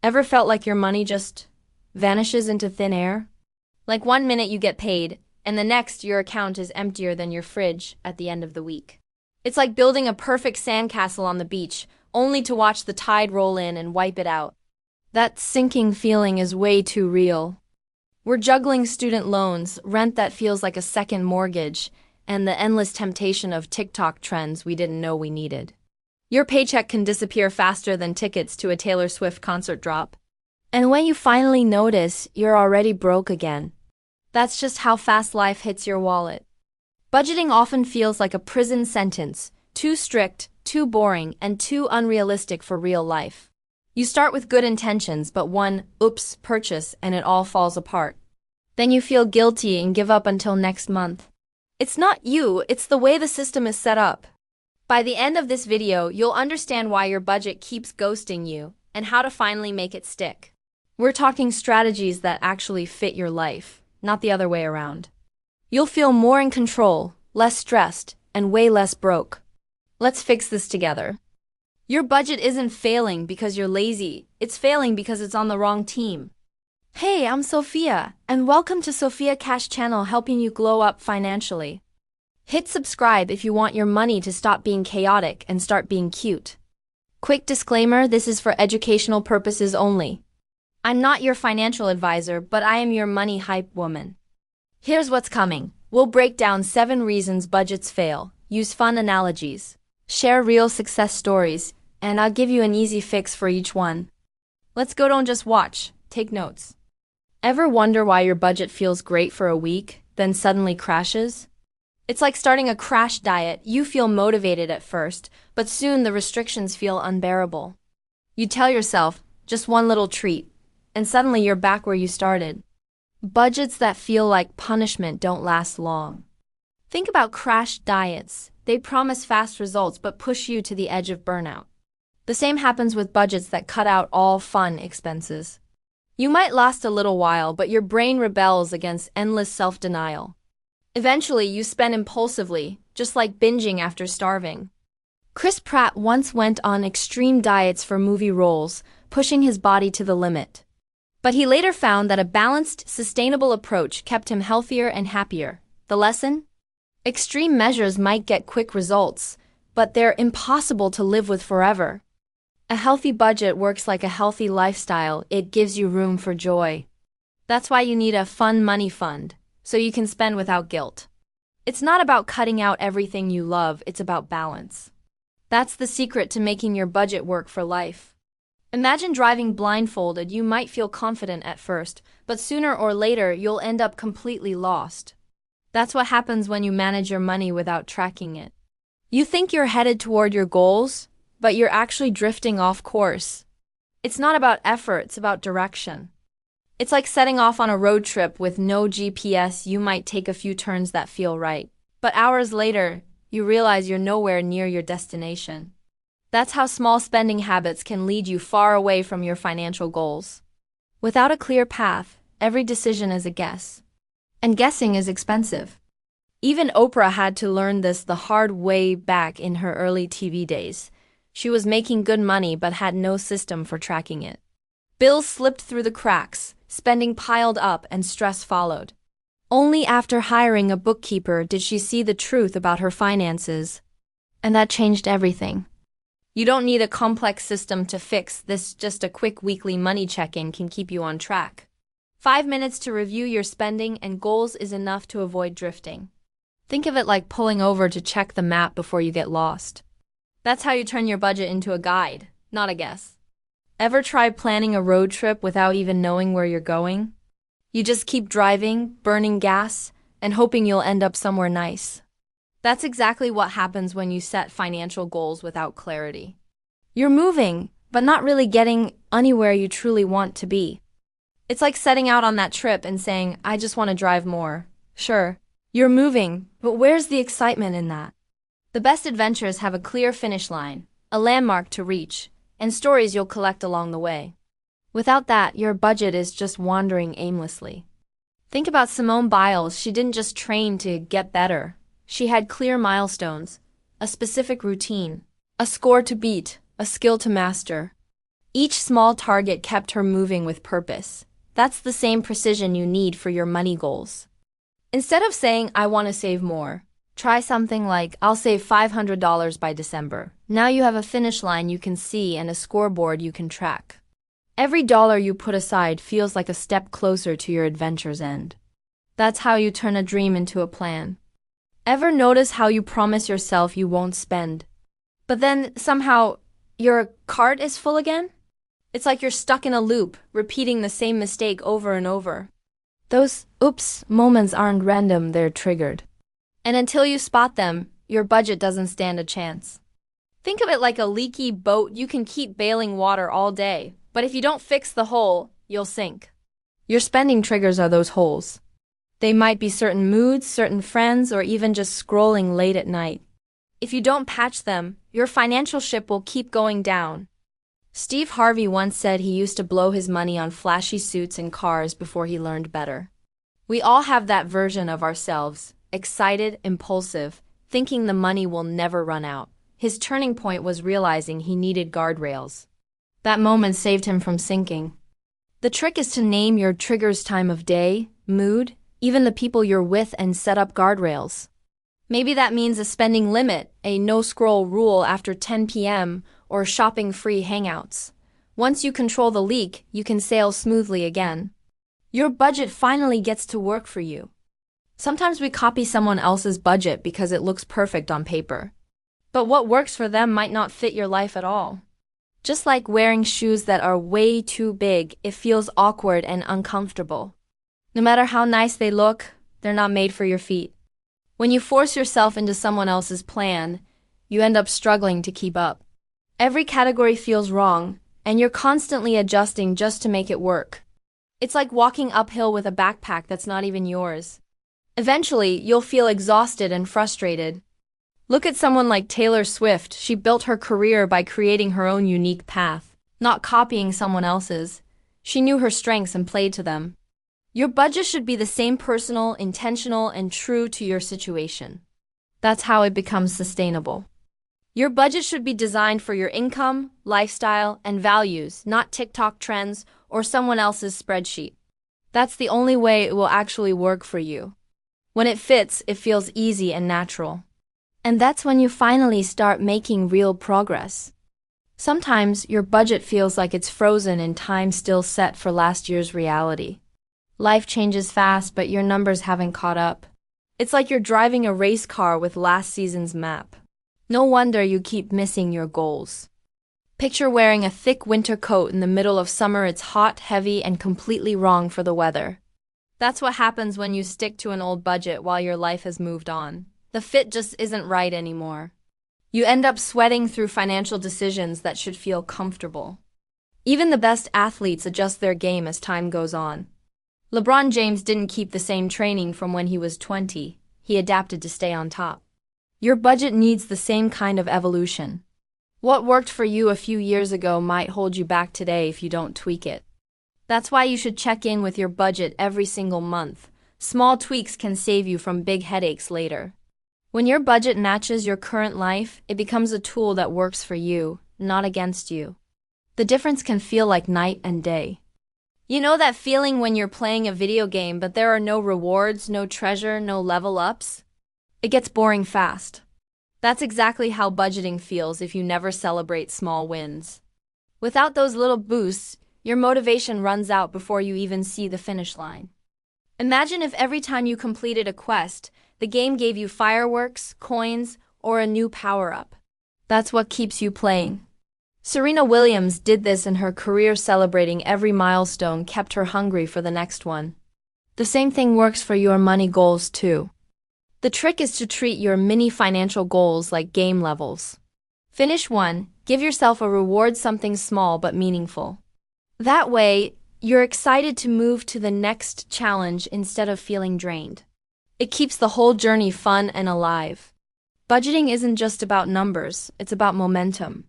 Ever felt like your money just vanishes into thin air? Like one minute you get paid, and the next your account is emptier than your fridge at the end of the week. It's like building a perfect sandcastle on the beach, only to watch the tide roll in and wipe it out. That sinking feeling is way too real. We're juggling student loans, rent that feels like a second mortgage, and the endless temptation of TikTok trends we didn't know we needed. Your paycheck can disappear faster than tickets to a Taylor Swift concert drop. And when you finally notice, you're already broke again. That's just how fast life hits your wallet. Budgeting often feels like a prison sentence, too strict, too boring, and too unrealistic for real life. You start with good intentions, but one oops purchase and it all falls apart. Then you feel guilty and give up until next month. It's not you, it's the way the system is set up. By the end of this video, you'll understand why your budget keeps ghosting you and how to finally make it stick. We're talking strategies that actually fit your life, not the other way around. You'll feel more in control, less stressed, and way less broke. Let's fix this together. Your budget isn't failing because you're lazy, it's failing because it's on the wrong team. Hey, I'm Sophia, and welcome to Sophia Cash Channel, helping you glow up financially. Hit subscribe if you want your money to stop being chaotic and start being cute. Quick disclaimer, this is for educational purposes only. I'm not your financial advisor, but I am your money hype woman. Here's what's coming. We'll break down 7 reasons budgets fail, use fun analogies, share real success stories, and I'll give you an easy fix for each one. Let's go, don't just watch, take notes. Ever wonder why your budget feels great for a week, then suddenly crashes? It's like starting a crash diet. You feel motivated at first, but soon the restrictions feel unbearable. You tell yourself, just one little treat, and suddenly you're back where you started. Budgets that feel like punishment don't last long. Think about crash diets. They promise fast results but push you to the edge of burnout. The same happens with budgets that cut out all fun expenses. You might last a little while, but your brain rebels against endless self-denial. Eventually, you spend impulsively, just like binging after starving. Chris Pratt once went on extreme diets for movie roles, pushing his body to the limit. But he later found that a balanced, sustainable approach kept him healthier and happier. The lesson? Extreme measures might get quick results, but they're impossible to live with forever. A healthy budget works like a healthy lifestyle. It gives you room for joy. That's why you need a fun money fund, so you can spend without guilt. It's not about cutting out everything you love, it's about balance. That's the secret to making your budget work for life. Imagine driving blindfolded. You might feel confident at first, but sooner or later you'll end up completely lost. That's what happens when you manage your money without tracking it. You think you're headed toward your goals, but you're actually drifting off course. It's not about effort, it's about direction. It's like setting off on a road trip with no GPS. You might take a few turns that feel right, but hours later, you realize you're nowhere near your destination. That's how small spending habits can lead you far away from your financial goals. Without a clear path, every decision is a guess. And guessing is expensive. Even Oprah had to learn this the hard way back in her early TV days. She was making good money but had no system for tracking it. Bills slipped through the cracks, spending piled up, and stress followed. Only after hiring a bookkeeper did she see the truth about her finances. And that changed everything. You don't need a complex system to fix this, just a quick weekly money check-in can keep you on track. 5 minutes to review your spending and goals is enough to avoid drifting. Think of it like pulling over to check the map before you get lost. That's how you turn your budget into a guide, not a guess. Ever try planning a road trip without even knowing where you're going? You just keep driving, burning gas, and hoping you'll end up somewhere nice. That's exactly what happens when you set financial goals without clarity. You're moving, but not really getting anywhere you truly want to be. It's like setting out on that trip and saying, I just want to drive more. Sure, you're moving, but where's the excitement in that? The best adventures have a clear finish line, a landmark to reach, and stories you'll collect along the way. Without that, your budget is just wandering aimlessly. Think about Simone Biles. She didn't just train to get better. She had clear milestones, a specific routine, a score to beat, a skill to master. Each small target kept her moving with purpose. That's the same precision you need for your money goals. Instead of saying, I want to save more, try something like, I'll save $500 by December. Now you have a finish line you can see and a scoreboard you can track. Every dollar you put aside feels like a step closer to your adventure's end. That's how you turn a dream into a plan. Ever notice how you promise yourself you won't spend, but then somehow your cart is full again? It's like you're stuck in a loop, repeating the same mistake over and over. Those oops moments aren't random, they're triggered. And until you spot them, your budget doesn't stand a chance. Think of it like a leaky boat. You can keep bailing water all day, but if you don't fix the hole, you'll sink. Your spending triggers are those holes. They might be certain moods, certain friends, or even just scrolling late at night. If you don't patch them, your financial ship will keep going down. Steve Harvey once said he used to blow his money on flashy suits and cars before he learned better. We all have that version of ourselves, excited, impulsive, thinking the money will never run out. His turning point was realizing he needed guardrails. That moment saved him from sinking. The trick is to name your triggers: time of day, mood, even the people you're with, and set up guardrails. Maybe that means a spending limit, a no-scroll rule after 10 p.m., or shopping-free hangouts. Once you control the leak, you can sail smoothly again. Your budget finally gets to work for you. Sometimes we copy someone else's budget because it looks perfect on paper. But what works for them might not fit your life at all. Just like wearing shoes that are way too big, it feels awkward and uncomfortable. No matter how nice they look, they're not made for your feet. When you force yourself into someone else's plan, you end up struggling to keep up. Every category feels wrong, and you're constantly adjusting just to make it work. It's like walking uphill with a backpack that's not even yours. Eventually, you'll feel exhausted and frustrated. Look at someone like Taylor Swift. She built her career by creating her own unique path, not copying someone else's. She knew her strengths and played to them. Your budget should be the same: personal, intentional, and true to your situation. That's how it becomes sustainable. Your budget should be designed for your income, lifestyle, and values, not TikTok trends or someone else's spreadsheet. That's the only way it will actually work for you. When it fits, it feels easy and natural. And that's when you finally start making real progress. Sometimes your budget feels like it's frozen in time, still set for last year's reality. Life changes fast, but your numbers haven't caught up. It's like you're driving a race car with last season's map. No wonder you keep missing your goals. Picture wearing a thick winter coat in the middle of summer. It's hot, heavy, and completely wrong for the weather. That's what happens when you stick to an old budget while your life has moved on. The fit just isn't right anymore. You end up sweating through financial decisions that should feel comfortable. Even the best athletes adjust their game as time goes on. LeBron James didn't keep the same training from when he was 20. He adapted to stay on top. Your budget needs the same kind of evolution. What worked for you a few years ago might hold you back today if you don't tweak it. That's why you should check in with your budget every single month. Small tweaks can save you from big headaches later. When your budget matches your current life, it becomes a tool that works for you, not against you. The difference can feel like night and day. You know that feeling when you're playing a video game but there are no rewards, no treasure, no level ups? It gets boring fast. That's exactly how budgeting feels if you never celebrate small wins. Without those little boosts, your motivation runs out before you even see the finish line. Imagine if every time you completed a quest, the game gave you fireworks, coins, or a new power-up. That's what keeps you playing. Serena Williams did this in her career. Celebrating every milestone kept her hungry for the next one. The same thing works for your money goals too. The trick is to treat your mini financial goals like game levels. Finish one, give yourself a reward, something small but meaningful. That way, you're excited to move to the next challenge instead of feeling drained. It keeps the whole journey fun and alive. Budgeting isn't just about numbers, it's about momentum.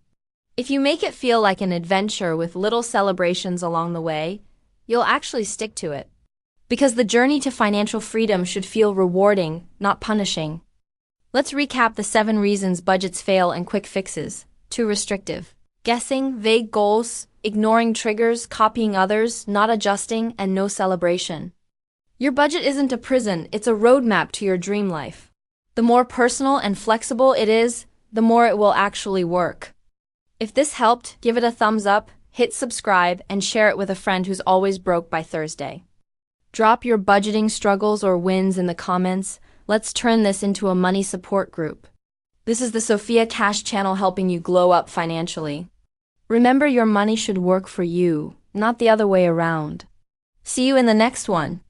If you make it feel like an adventure with little celebrations along the way, you'll actually stick to it. Because the journey to financial freedom should feel rewarding, not punishing. Let's recap the 7 reasons budgets fail and quick fixes. Too restrictive. Guessing, vague goals, ignoring triggers, copying others, not adjusting, and no celebration. Your budget isn't a prison, it's a roadmap to your dream life. The more personal and flexible it is, the more it will actually work. If this helped, give it a thumbs up, hit subscribe, and share it with a friend who's always broke by Thursday. Drop your budgeting struggles or wins in the comments. Let's turn this into a money support group. This is the Sophia Cash channel helping you glow up financially. Remember, your money should work for you, not the other way around. See you in the next one.